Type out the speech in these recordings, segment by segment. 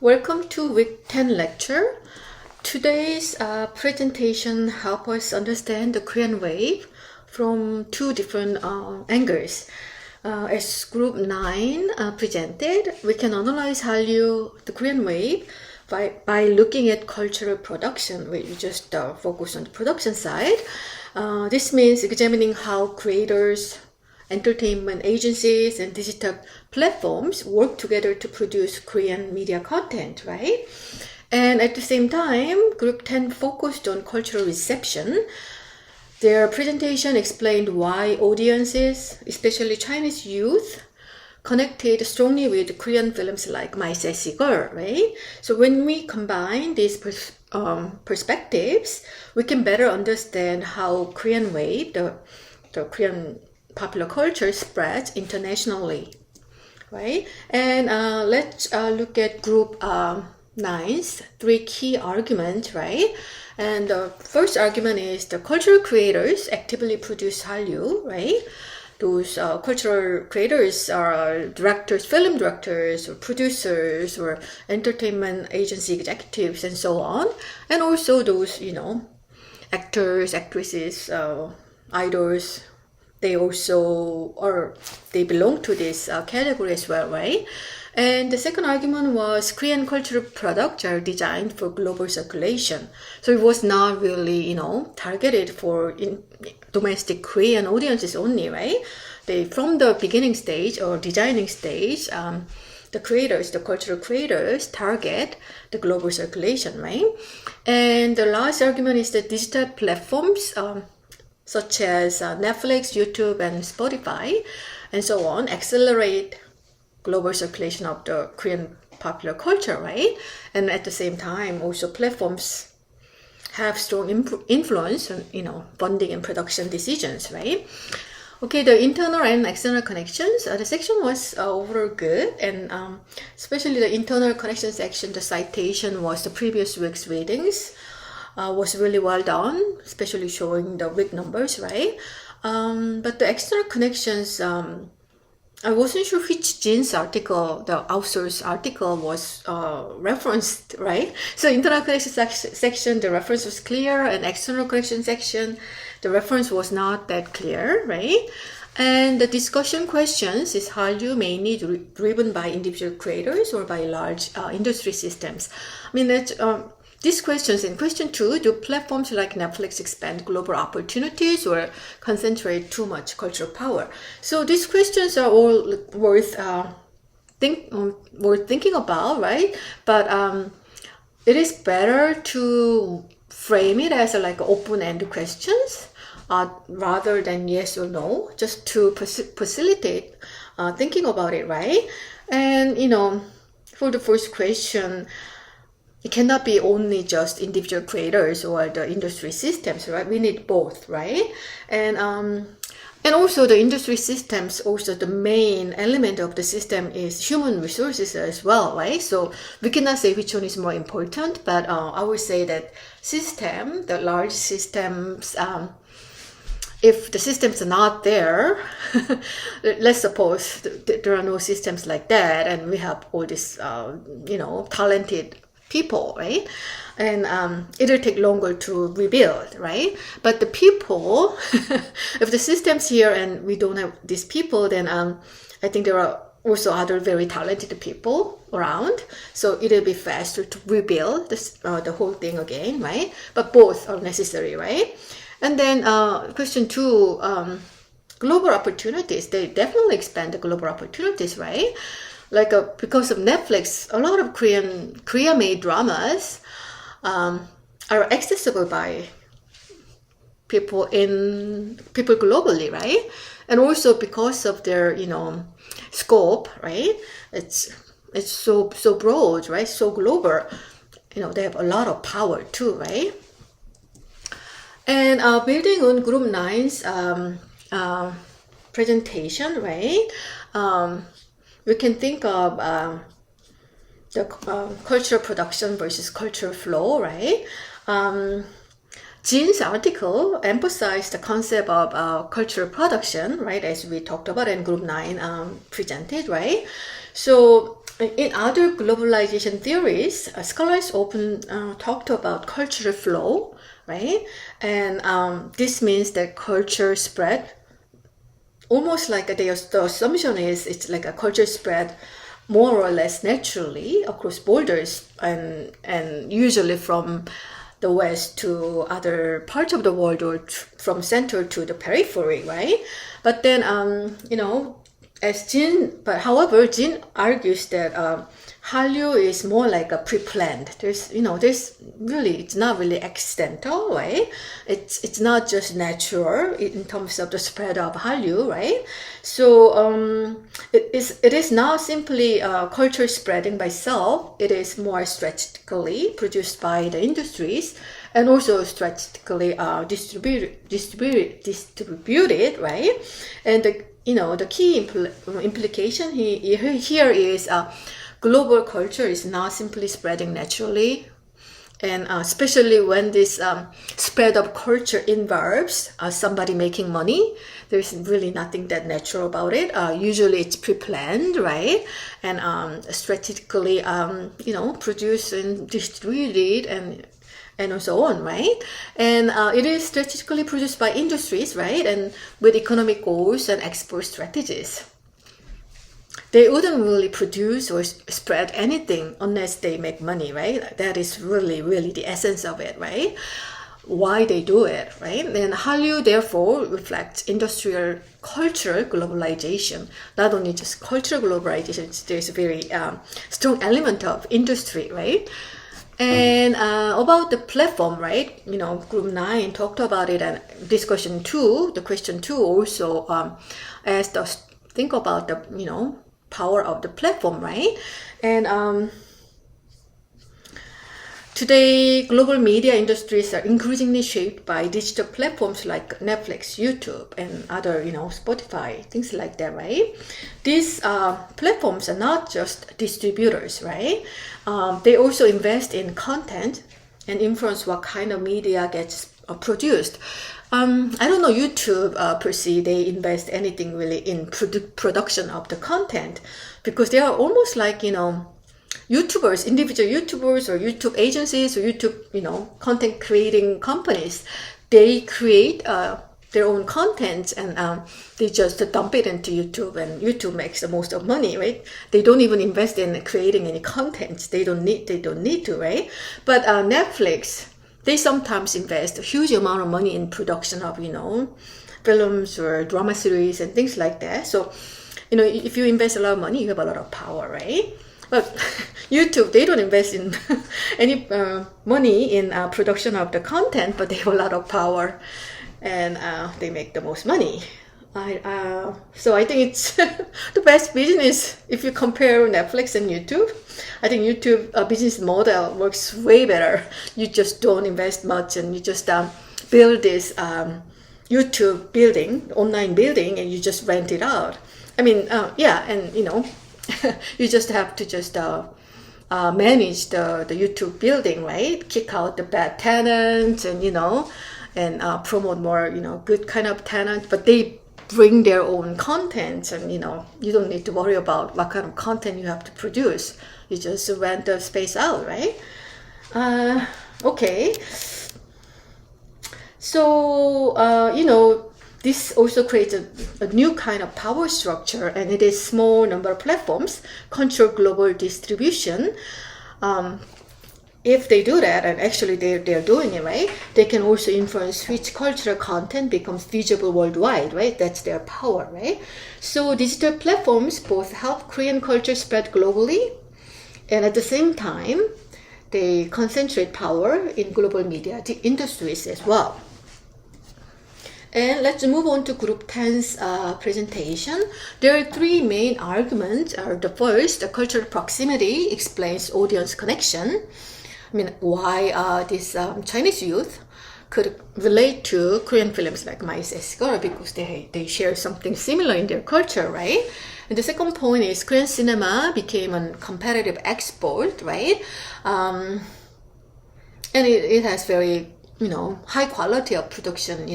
Welcome to week 10 lecture. Today's presentation helps us understand the Korean wave from two different angles. As group 9 presented, we can analyze Hallyu, the Korean wave, by looking at cultural production, where you just focus on the production side. This means examining how creators, entertainment agencies, and digital platforms work together to produce Korean media content, right? And at the same time, Group 10 focused on cultural reception. Their presentation explained why audiences, especially Chinese youth, connected strongly with Korean films like My Sassy Girl, right? So when we combine these perspectives, we can better understand how Korean wave, the Korean popular culture, spreads internationally, right? And let's look at group 9's three key arguments, right? And the first argument is the cultural creators actively produce Hallyu, right? Those cultural creators are directors, film directors, or producers, or entertainment agency executives, and so on. And also those, actors, actresses, idols, they belong to this category as well, right? And the second argument was Korean cultural products are designed for global circulation. So it was not really, targeted for domestic Korean audiences only, right? From the beginning stage or designing stage, the cultural creators target the global circulation, right? And the last argument is that digital platforms, such as Netflix, YouTube, and Spotify, and so on, accelerate global circulation of the Korean popular culture, right? And at the same time, also platforms have strong influence on, funding and production decisions, right? Okay, the internal and external connections. The section was overall good, and especially the internal connection section, the citation was the previous week's readings. Was really well done, especially showing the week numbers, right? But the external connections, I wasn't sure which Jin's article, the outsourced article, was referenced, right? So internal connection section, the reference was clear, and external connection section, the reference was not that clear, right? And the discussion questions is Hallyu mainly driven by individual creators or by large industry systems. I mean, that's these questions. In question 2, do platforms like Netflix expand global opportunities or concentrate too much cultural power? So these questions are all worth thinking about, right? But it is better to frame it as open-ended questions rather than yes or no, just to facilitate thinking about it, right? And for the first question, it cannot be only just individual creators or the industry systems, right? We need both, right? And also the industry systems, also the main element of the system is human resources as well, right? So we cannot say which one is more important, but I would say that the large systems, if the systems are not there, let's suppose there are no systems like that, and we have all this, talented people, right? And it'll take longer to rebuild, right? But the people, if the system's here and we don't have these people, then I think there are also other very talented people around, so it'll be faster to rebuild the whole thing again, right? But both are necessary, right? And then question 2, global opportunities, they definitely expand the global opportunities, right? Because of Netflix, a lot of Korea-made dramas are accessible by people globally, right? And also because of their scope, right? It's so broad, right? So global. They have a lot of power too, right? And building on Group 9's presentation, right? We can think of the cultural production versus cultural flow, right? Jin's article emphasized the concept of cultural production, right, as we talked about in Group 9 presented, right? So in other globalization theories, scholars often talked about cultural flow, right? And this means that culture spread, almost like the assumption is it's like a culture spread more or less naturally across borders, and usually from the West to other parts of the world, or from center to the periphery, right? But then, however, Jin argues that Hallyu is more like a pre-planned. There's really, it's not really accidental, right? It's not just natural in terms of the spread of Hallyu, right? So it is not simply culture spreading by itself. It is more strategically produced by the industries, and also strategically distributed, right? And the key implication here is global culture is not simply spreading naturally, and especially when this spread of culture involves somebody making money. There's really nothing that natural about it. Usually it's pre-planned, right? And strategically produced and distributed, and so on, right? And it is strategically produced by industries, right? And with economic goals and export strategies. They wouldn't really produce or spread anything unless they make money, right? That is really, really the essence of it, right? Why they do it, right? And Hallyu therefore reflects industrial cultural globalization, not only just cultural globalization. There's a very strong element of industry, right? And about the platform, right? Group 9 talked about it, and discussion 2, the question 2 also asked us think about the power of the platform, right? And today, global media industries are increasingly shaped by digital platforms like Netflix, YouTube, and other, Spotify, things like that, right? These platforms are not just distributors, right? They also invest in content and influence what kind of media gets produced. I don't know YouTube per se, they invest anything really in production of the content, because they are almost like, YouTubers, individual YouTubers or YouTube agencies or YouTube, content creating companies. They create their own content, and they just dump it into YouTube, and YouTube makes the most of money, right? They don't even invest in creating any content. They don't need to, right? But Netflix, they sometimes invest a huge amount of money in production of, films or drama series and things like that. So, if you invest a lot of money, you have a lot of power, right? But YouTube, they don't invest in any money in production of the content, but they have a lot of power, and they make the most money. So I think it's the best business if you compare Netflix and YouTube. I think YouTube business model works way better. You just don't invest much, and you just build this YouTube building, online building, and you just rent it out. I mean, and you just have to manage the YouTube building, right? Kick out the bad tenants, and and promote more good kind of tenants. But they bring their own content, and you don't need to worry about what kind of content you have to produce. You just rent the space out, right? Okay. So this also creates a new kind of power structure, and it is small number of platforms control global distribution. If they do that, and actually they're doing it, right? They can also influence which cultural content becomes visible worldwide, right? That's their power, right? So digital platforms both help Korean culture spread globally, and at the same time, they concentrate power in global media industries as well. And let's move on to Group 10's presentation. There are three main arguments. The first, the cultural proximity explains audience connection. I mean, why this Chinese youth could relate to Korean films like My Girl, because they share something similar in their culture, right? And the second point is Korean cinema became a competitive export, right? And it has very, high quality of production,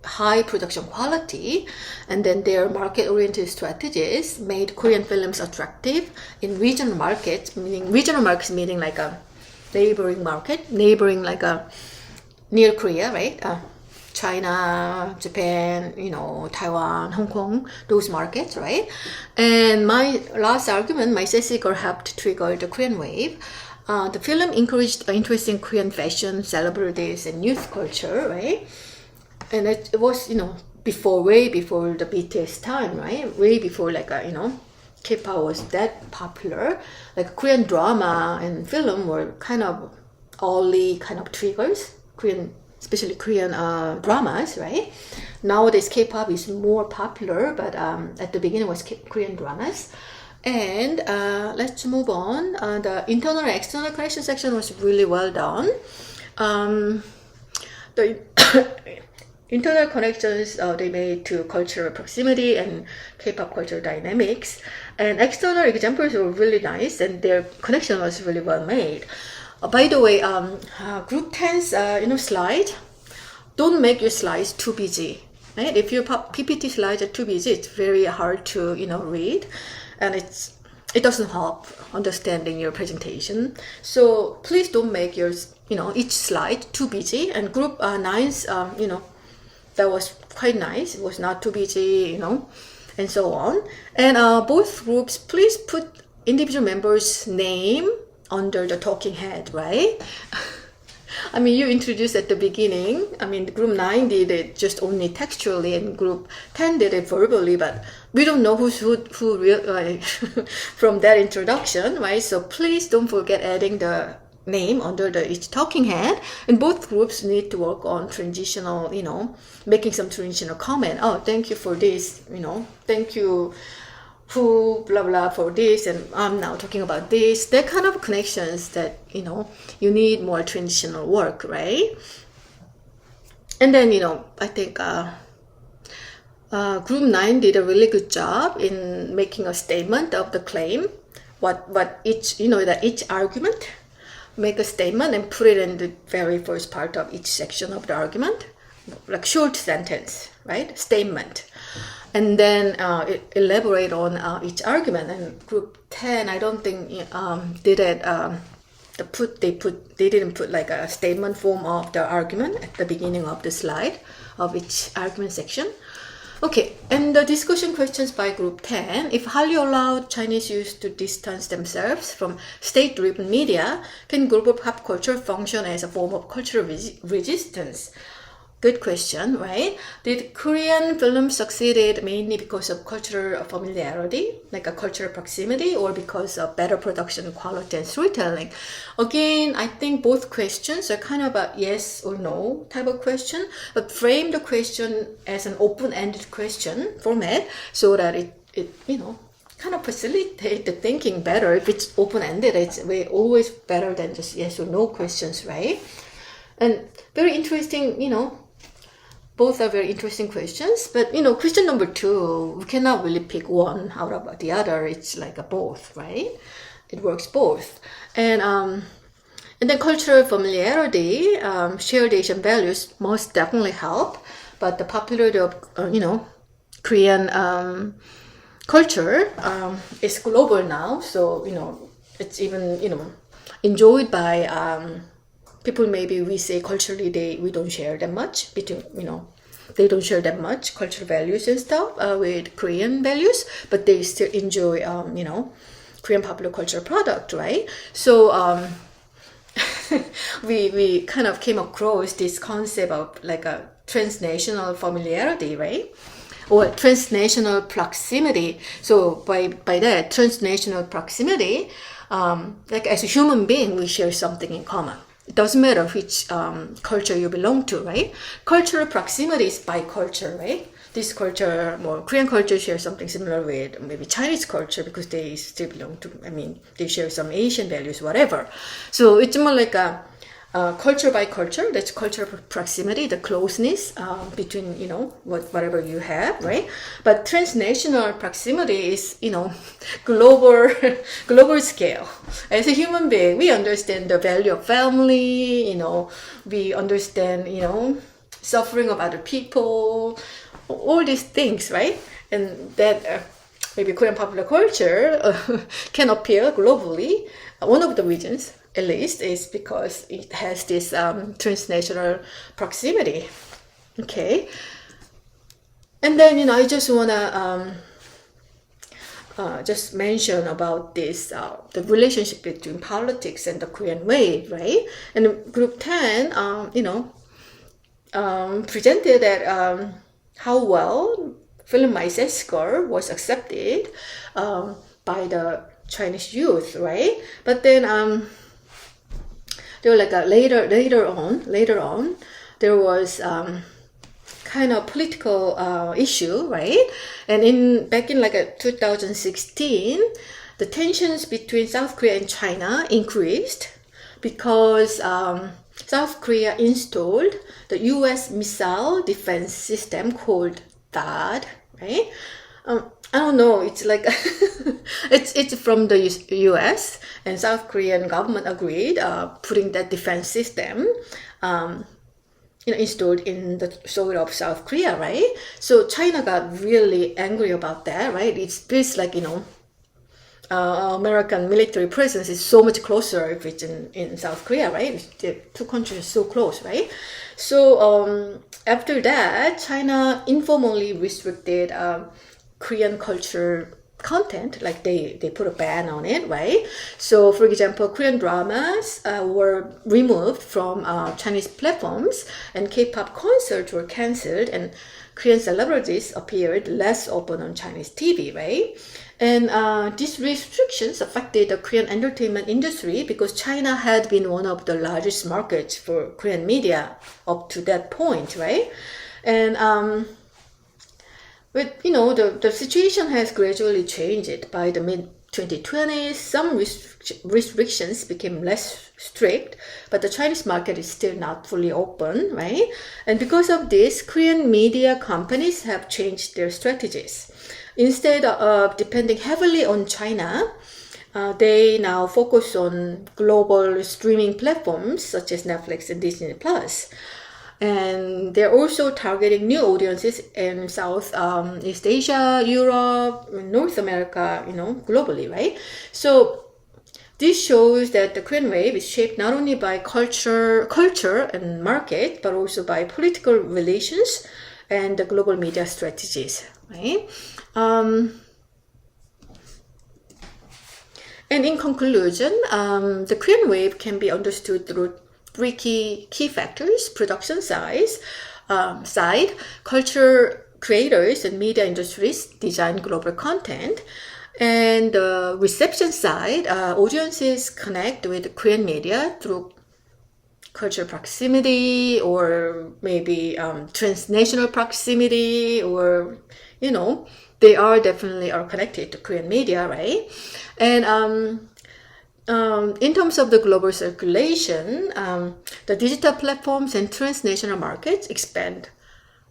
high production quality, and then their market-oriented strategies made Korean films attractive in regional markets, meaning like a neighboring like a near Korea, right? China, Japan, Taiwan, Hong Kong, those markets, right? And my last argument, my sassy helped trigger the Korean wave. The film encouraged interest in Korean fashion, celebrities, and youth culture, right? And it was, way before the BTS time, right? Way before K-pop was that popular. Like Korean drama and film were kind of early kind of triggers, especially Korean dramas, right? Nowadays K-pop is more popular, but at the beginning was Korean dramas. And let's move on. The internal and external connection section was really well done. The internal connections they made to cultural proximity and K-pop cultural dynamics, and external examples were really nice, and their connection was really well made. By the way, Group 10's slide, don't make your slides too busy. Right? If your PPT slides are too busy, it's very hard to read, and it doesn't help understanding your presentation. So please don't make yours each slide too busy. And Group 9's that was quite nice. It was not too busy, and so on. And both groups, please put individual members' name under the talking head, right? I mean, you introduced at the beginning. I mean, Group 9 did it just only textually, and Group 10 did it verbally, but we don't know who from that introduction, right? So please don't forget adding the name under each talking head. And both groups need to work on transitional, making some transitional comment. Oh, thank you for this, thank you who blah blah for this, and I'm now talking about this. That kind of connections that you need more transitional work, right? And then I think Group 9 did a really good job in making a statement of the claim. What each that each argument make a statement and put it in the very first part of each section of the argument, like short sentence, right? Statement. And then elaborate on each argument. And Group 10, I don't think did it. They didn't put like a statement form of the argument at the beginning of the slide of each argument section. Okay, and the discussion questions by Group 10. If Hallyu allowed Chinese youth to distance themselves from state-driven media, can global pop culture function as a form of cultural resistance? Good question, right? Did Korean films succeeded mainly because of cultural familiarity, like a cultural proximity, or because of better production quality and storytelling? Again, I think both questions are kind of a yes or no type of question, but frame the question as an open-ended question format so that it kind of facilitate the thinking better. If it's open-ended, it's always better than just yes or no questions, right? And very interesting, both are very interesting questions, but question number 2, we cannot really pick one out of the other. It's like a both, right? It works both. And then cultural familiarity, shared Asian values most definitely help, but the popularity of Korean culture is global now, so it's even enjoyed by people. Maybe we say culturally we don't share that much between they don't share that much cultural values and stuff with Korean values, but they still enjoy Korean popular culture product, right? So we kind of came across this concept of like a transnational familiarity, right? Or transnational proximity. So by that transnational proximity, like as a human being, we share something in common. It doesn't matter which culture you belong to, right? Cultural proximity is by culture, right? This culture, more Korean culture, shares something similar with maybe Chinese culture because they still belong to, they share some Asian values, whatever. So it's more like a culture by culture. That's cultural proximity, the closeness between, whatever you have, right? But transnational proximity is, global scale. As a human being, we understand the value of family, we understand, suffering of other people, all these things, right? And that maybe Korean popular culture can appeal globally. One of the reasons, at least, is because it has this transnational proximity. Okay. And then, I just want to just mention about this, the relationship between politics and the Korean wave, right? And Group 10, presented that how well film My Sex Score was accepted by the Chinese youth, right? But then there were like later on, there was kind of political issue, right? And back in like 2016, the tensions between South Korea and China increased because South Korea installed the U.S. missile defense system called THAAD, right? I don't know. It's like it's from the U.S. and South Korean government agreed putting that defense system installed in the soil of South Korea, right? So China got really angry about that, right? It feels like, American military presence is so much closer if it's in South Korea, right? The two countries are so close, right? So after that, China informally restricted Korean culture content, like they put a ban on it, right? So for example, Korean dramas were removed from Chinese platforms, and K-pop concerts were cancelled, and Korean celebrities appeared less often on Chinese TV, right? And these restrictions affected the Korean entertainment industry because China had been one of the largest markets for Korean media up to that point, right? And but the situation has gradually changed. By the mid-2020s, some restrictions became less strict, but the Chinese market is still not fully open, right? And because of this, Korean media companies have changed their strategies. Instead of depending heavily on China, they now focus on global streaming platforms such as Netflix and Disney Plus. And they're also targeting new audiences in Southeast Asia, Europe, North America, globally, right? So this shows that the Korean wave is shaped not only by culture and market, but also by political relations and the global media strategies, right? And in conclusion, the Korean wave can be understood through three key factors: production side, culture creators and media industries design global content, and the reception side, audiences connect with Korean media through cultural proximity, or maybe transnational proximity, or they are definitely connected to Korean media, right? And in terms of the global circulation, the digital platforms and transnational markets expand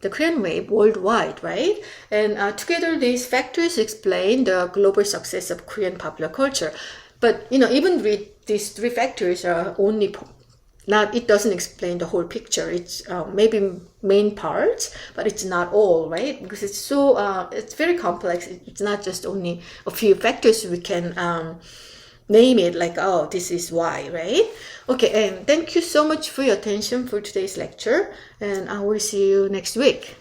the Korean wave worldwide, right? And together, these factors explain the global success of Korean popular culture. But even with these three factors are only it doesn't explain the whole picture. It's maybe main parts, but it's not all, right? Because it's so it's very complex. It's not just only a few factors we can name it like, oh, this is why, right? Okay, and thank you so much for your attention for today's lecture, and I will see you next week.